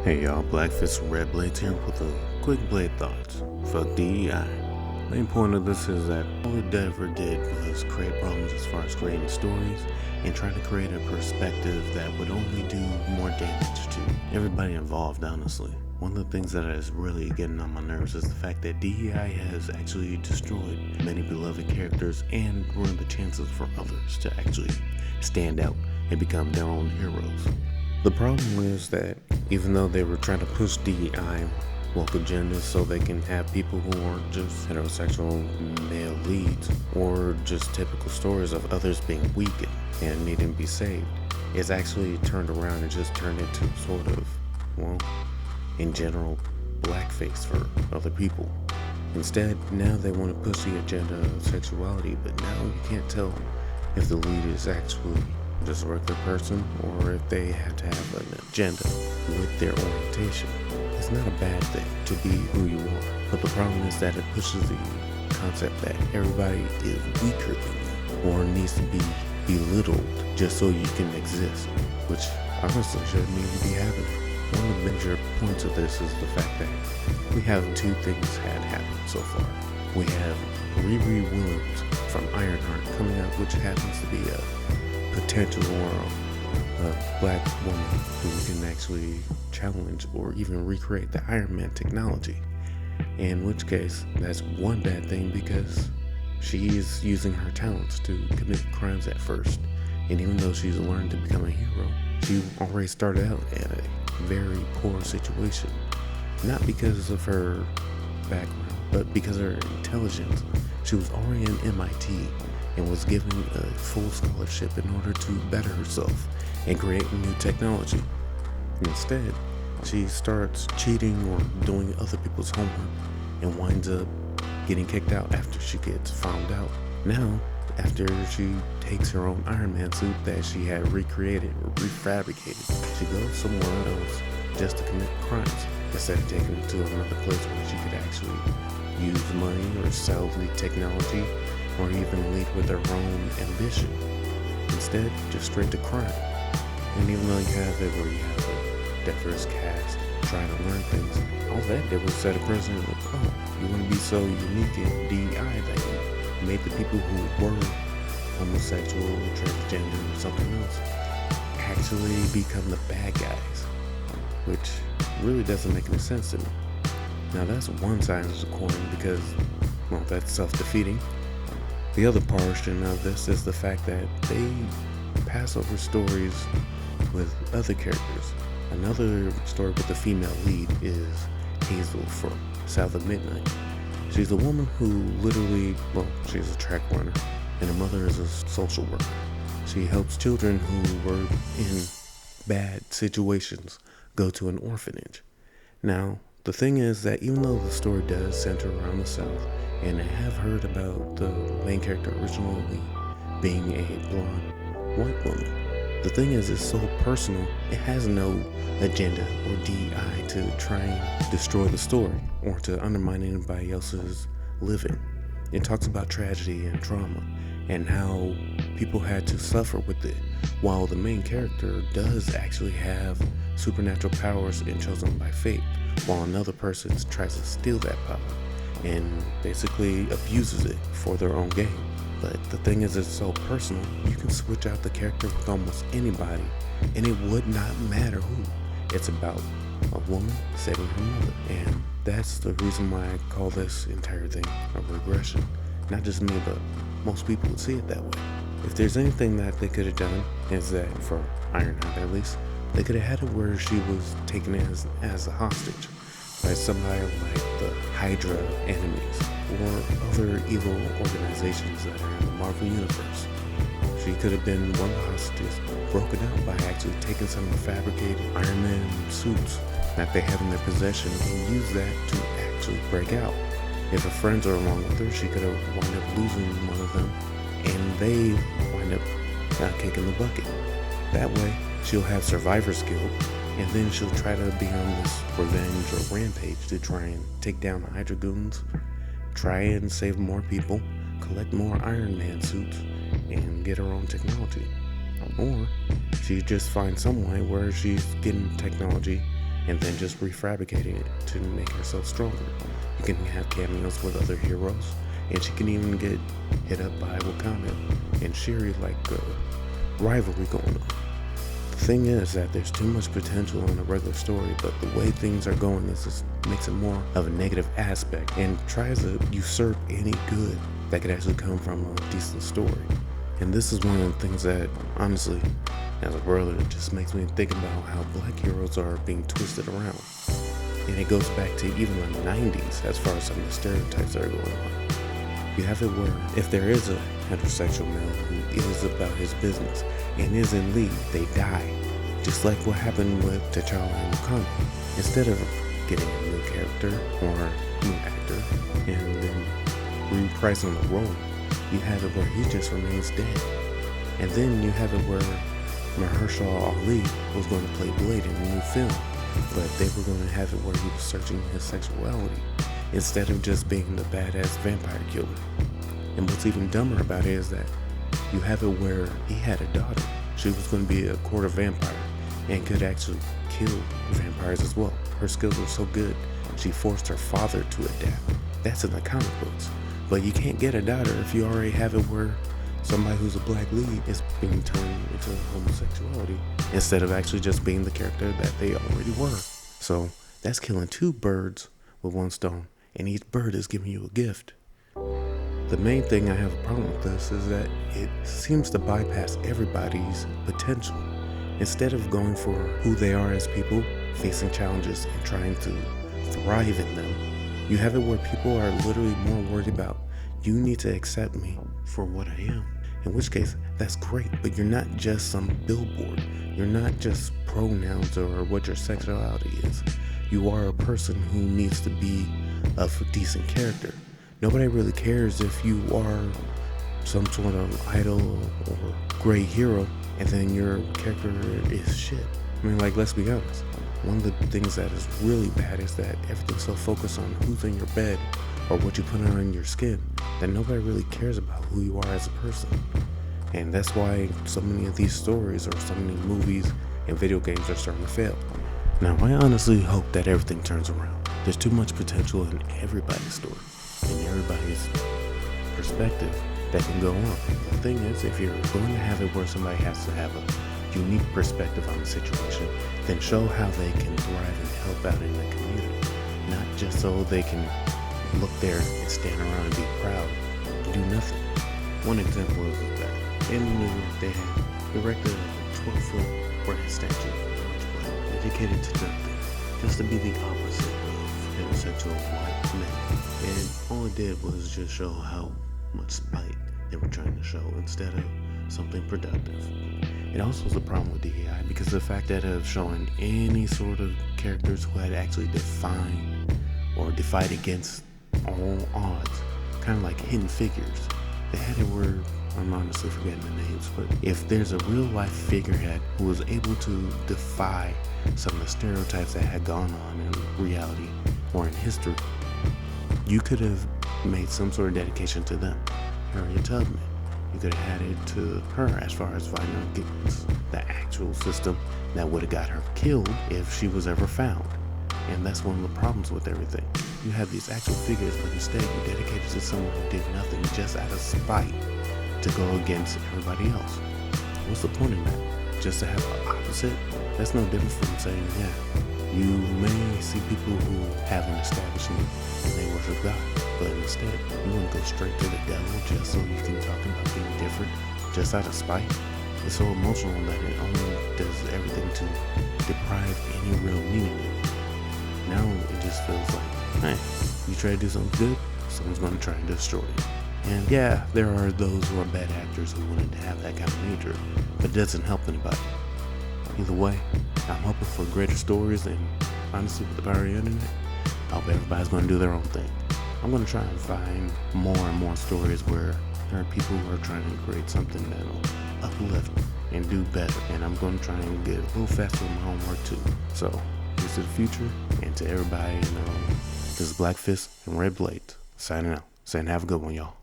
Hey y'all, Blackfist Red Blades here with a quick blade thoughts. Fuck DEI. Main point of this is that all it ever did was create problems as far as creating stories and trying to create a perspective that would only do more damage to everybody involved, honestly. One of the things that is really getting on my nerves is the fact that DEI has actually destroyed many beloved characters and ruined the chances for others to actually stand out and become their own heroes. The problem is that even though they were trying to push DEI woke agendas so they can have people who aren't just heterosexual male leads or just typical stories of others being weak and needing to be saved, it's actually turned around and just turned into sort of, well, in general, blackface for other people. Instead, now they want to push the agenda of sexuality, but now you can't tell if the lead is actually just a regular person or if they have to have an agenda with their orientation. It's not a bad thing to be who you are, but the problem is that it pushes the concept that everybody is weaker than you or needs to be belittled just so you can exist, which honestly shouldn't even be happening. One of the major points of this is the fact that we have two things had happen so far. We have Riri Williams from Ironheart coming out, which happens to be a potential or a black woman who can actually challenge or even recreate the Iron Man technology. In which case, that's one bad thing because she is using her talents to commit crimes at first. And even though she's learned to become a hero, she already started out in a very poor situation. Not because of her background, but because of her intelligence. She was already in MIT and was given a full scholarship in order to better herself and create new technology. Instead, she starts cheating or doing other people's homework and winds up getting kicked out after she gets found out. Now, after she takes her own Iron Man suit that she had recreated or refabricated, she goes somewhere else just to commit crimes instead of taking it to another place where she could actually use money or sell the technology or even lead with their own ambition. Instead, just straight to crime. And even though you have it where you have a diverse cast trying to learn things, all that did was set a precedent of, oh, you want to be so unique in DEI that you made the people who were homosexual, transgender, or something else actually become the bad guys, which really doesn't make any sense to me. Now that's one side of the coin because, well, that's self-defeating. The other portion of this is the fact that they pass over stories with other characters. Another story with the female lead is Hazel from South of Midnight. She's a woman who literally, well, she's a track runner, and her mother is a social worker. She helps children who were in bad situations go to an orphanage. Now, the thing is that even though the story does center around the South, and I have heard about the main character originally being a blonde white woman, the thing is it's so personal, it has no agenda or DEI to try and destroy the story or to undermine anybody else's living. It talks about tragedy and trauma and how people had to suffer with it, while the main character does actually have supernatural powers and chosen by fate, while another person tries to steal that power and basically abuses it for their own gain. But the thing is, it's so personal, you can switch out the character with almost anybody and it would not matter who. It's about a woman saving her mother, and that's the reason why I call this entire thing a regression. Not just me, but most people would see it that way. If there's anything that they could have done, is that for Ironheart at least, they could have had it where she was taken as a hostage by somebody like the Hydra enemies or other evil organizations that are in the Marvel Universe. She could have been one of the hostages, broken out by actually taking some of the fabricated Iron Man suits that they have in their possession and use that to actually break out. If her friends are along with her, she could have wound up losing one of them and they wind up kicking the bucket. That way, she'll have survivor's guilt, and then she'll try to be on this revenge or rampage to try and take down the Hydra goons, try and save more people, collect more Iron Man suits, and get her own technology. Or she just finds some way where she's getting technology and then just refabricating it to make herself stronger. You can have cameos with other heroes, and she can even get hit up by Wakanda and Shuri like a rivalry going on. The thing is that there's too much potential in a regular story, but the way things are going is just makes it more of a negative aspect and tries to usurp any good that could actually come from a decent story. And this is one of the things that, honestly, as a brother, it just makes me think about how black heroes are being twisted around. And it goes back to even the 90s as far as some of the stereotypes that are going on. You have it where if there is a heterosexual male who is about his business and is in lead, they die. Just like what happened with T'Challa and Wakanda. Instead of getting a new character or new actor and then reprising the role, you have it where he just remains dead. And then you have it where Mahershala Ali was going to play Blade in a new film, but they were going to have it where he was searching his sexuality instead of just being the badass vampire killer. And what's even dumber about it is that you have it where he had a daughter. She was going to be a quarter vampire and could actually kill vampires as well. Her skills were so good, she forced her father to adapt. That's in the comic books. But you can't get a daughter if you already have it where somebody who's a black lead is being turned into homosexuality instead of actually just being the character that they already were. So that's killing two birds with one stone, and each bird is giving you a gift. The main thing I have a problem with this is that it seems to bypass everybody's potential. Instead of going for who they are as people, facing challenges and trying to thrive in them, you have it where people are literally more worried about, you need to accept me for what I am. In which case, that's great, but you're not just some billboard. You're not just pronouns or what your sexuality is. You are a person who needs to be a decent character. Nobody really cares if you are some sort of idol or great hero and then your character is shit. I mean, like, let's be honest. One of the things that is really bad is that everything's so focused on who's in your bed or what you put on your skin that nobody really cares about who you are as a person. And that's why so many of these stories or so many movies and video games are starting to fail. Now, I honestly hope that everything turns around. There's too much potential in everybody's story and everybody's perspective that can go on. The thing is, if you're going to have it where somebody has to have a unique perspective on the situation, then show how they can thrive and help out in the community. Not just so they can look there and stand around and be proud and do nothing. One example is that in New York they had erected a 12-foot bronze statue dedicated to nothing, just to be the opposite of heterosexual white men. And all it did was just show how much spite they were trying to show instead of something productive. It also was a problem with DEI because the fact that of showing any sort of characters who had actually defined or defied against all odds, kind of like Hidden Figures. They had it where, I'm honestly forgetting the names, but if there's a real life figurehead who was able to defy some of the stereotypes that had gone on in reality or in history, you could have made some sort of dedication to them. Harriet Tubman. You could have had it to her as far as fighting against the actual system that would have got her killed if she was ever found. And that's one of the problems with everything. You have these actual figures, but instead you dedicate it to someone who did nothing just out of spite to go against everybody else. What's the point in that? Just to have an opposite? That's no different from saying, yeah, you may see people who have an establishment and they worship God, but instead you want to go straight to the devil just so you can talk about being different just out of spite. It's so emotional that it only does everything to deprive any real meaning in it. Now it just feels like, hey, you try to do something good, someone's going to try and destroy it. And yeah, there are those who are bad actors who wanted to have that kind of nature, but it doesn't help anybody. Either way, I'm hoping for greater stories, and honestly, with the power of the internet, I hope everybody's going to do their own thing. I'm going to try and find more and more stories where there are people who are trying to create something that'll uplift and do better, and I'm going to try and get a little faster with my homework too. So, here's to the future, and to everybody, this is Black Fist and Red Blade, signing out, saying have a good one, y'all.